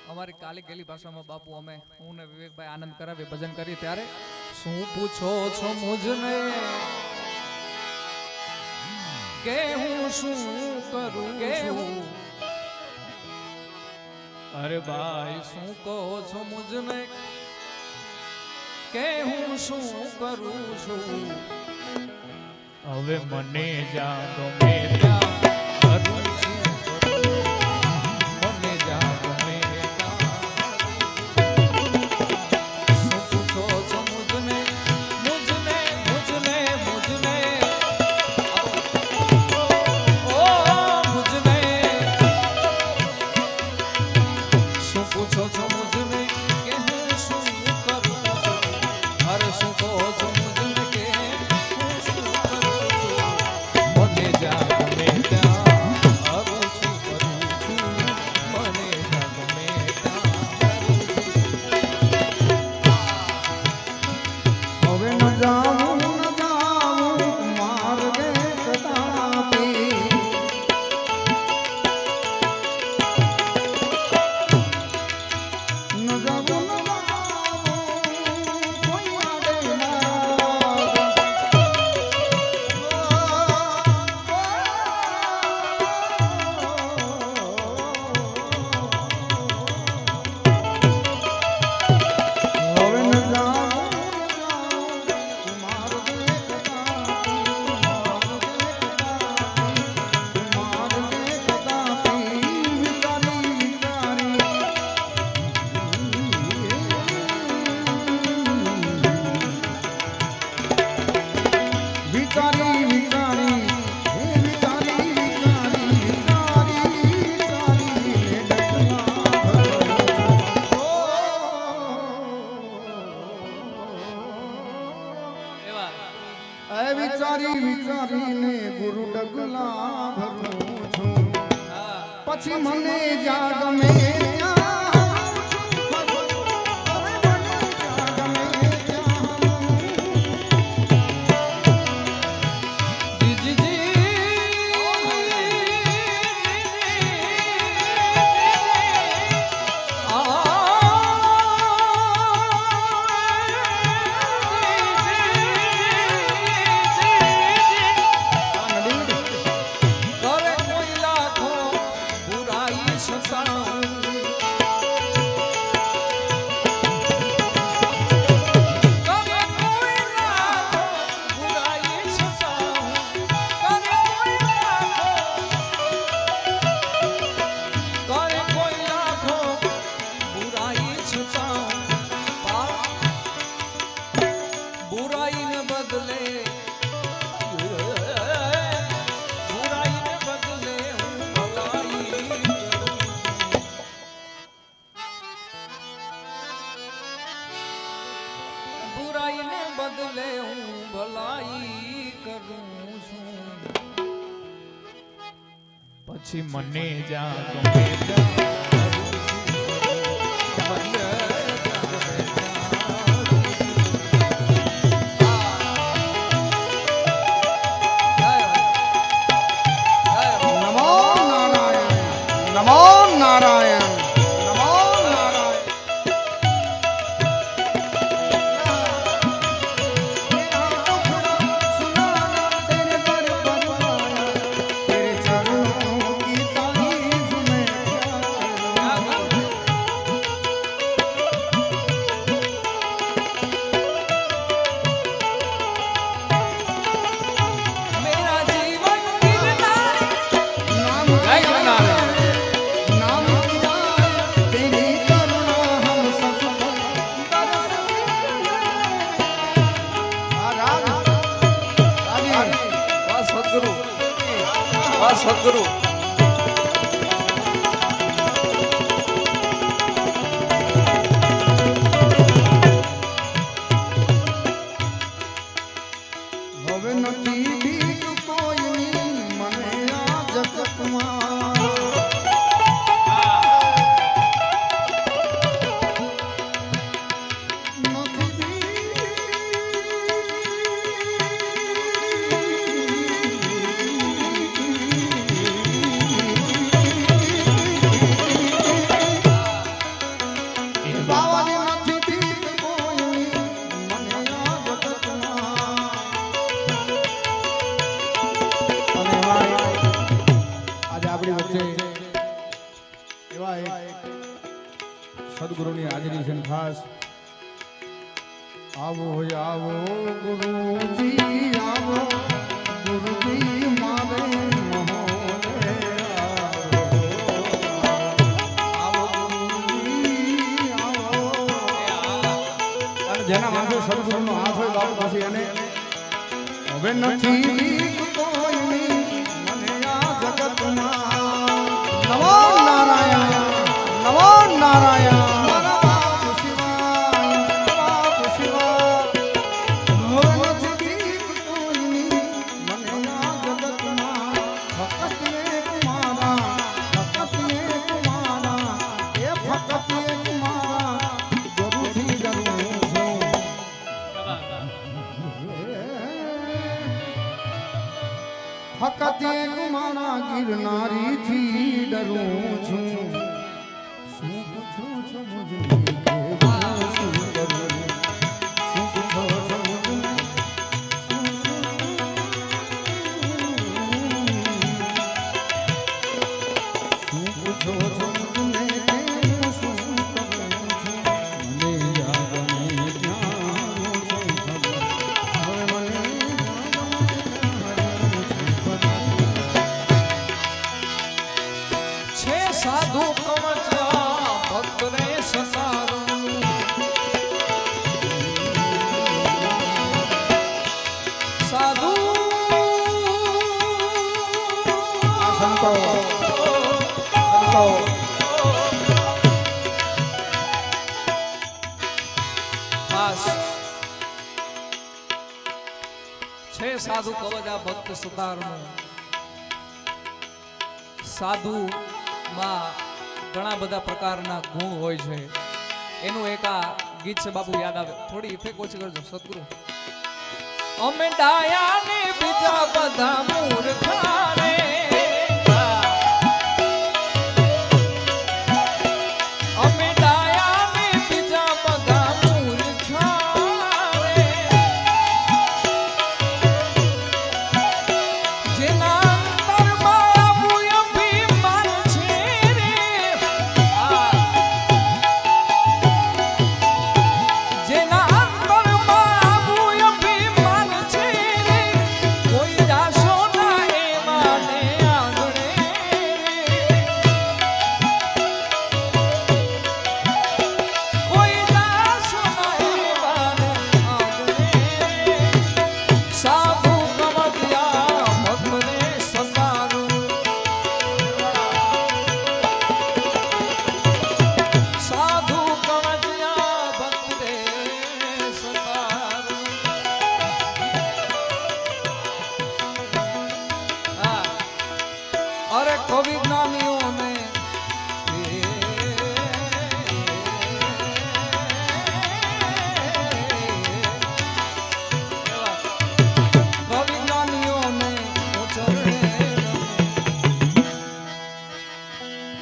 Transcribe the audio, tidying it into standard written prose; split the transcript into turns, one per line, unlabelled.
અમારી કાલી ગેલી ભાષામાં બાપુ અમે હું ને વિવેકભાઈ આનંદ કરાવી ભજન કરી ત્યારે શું પૂછો છો મુજને કે હું શું કરું કે હું અરે ભાઈ શું કહો છો મુજને કે હું શું કરું છું હવે મને જા ગમે ત્યાં કરું છું મને જા ગમે ત્યાં શું પૂછો છો મુજને મુજને મુજને મુજને ઓ મુજને શું પૂછો છો મુજને કે હું શું કરું છું અરે શું કહો છો મુજને કે હું શું કરું છું મને જા ગમે ત્યાં કરું છું મને જા ગમે ત્યાં
હવે ન જાઉં માર્ગે કદાપી ન જાઉં કોઈ મારે હવે ન જાઉં વિચારી વિચારી હે વિચારી વિચારી વિચારી વિચારી ડગલા વિચારી વિચારીને ગુરુ ડગલા ભરું છું પછી મને જા ગમે
બુરાઈને બદલે હું ભલાઈ કરું છું પછી મને જા ગમે
નમો નારાયણ
સદગુરુ
હવે નથી બીક કોઈની મને આ જગતમાં નથી સદગુરુની હાજરી છે ને ખાસ આવો આવો ગુરુજી આવો ગુરુજી મારે મહોરે આવો ગુરુજી આવો અને જેના માથે સદગુરુનો હાથ હોય બાપુ પાસે એને હવે નથી બીક કોઈની મને આ જગતમાં નમો નારાયણ નમો નારાયણ ફકત એક મારા ગિરનારી થી ડરું છું શું પૂછો છો મુझे કે શું કરું શું પૂછો છો મુझे શું પૂછો છો મુझे કે શું કરું મને યાદ નહીં ક્યાં હવે મને
છે સાધુ કવચા ભક્તને સસારું સાધુ
સંતો
ખાસ છે સાધુ કવચા ભક્ત સતારનું સાધુ માં ઘણા બધા પ્રકારના ગુણ હોય છે એનું એક આ ગીત છે બાપુ યાદ આવે થોડી ઇફેક્ટ ઓછી કરજો સદગુરુ અમે ડાયા ને બીજા બધા મૂર્ખા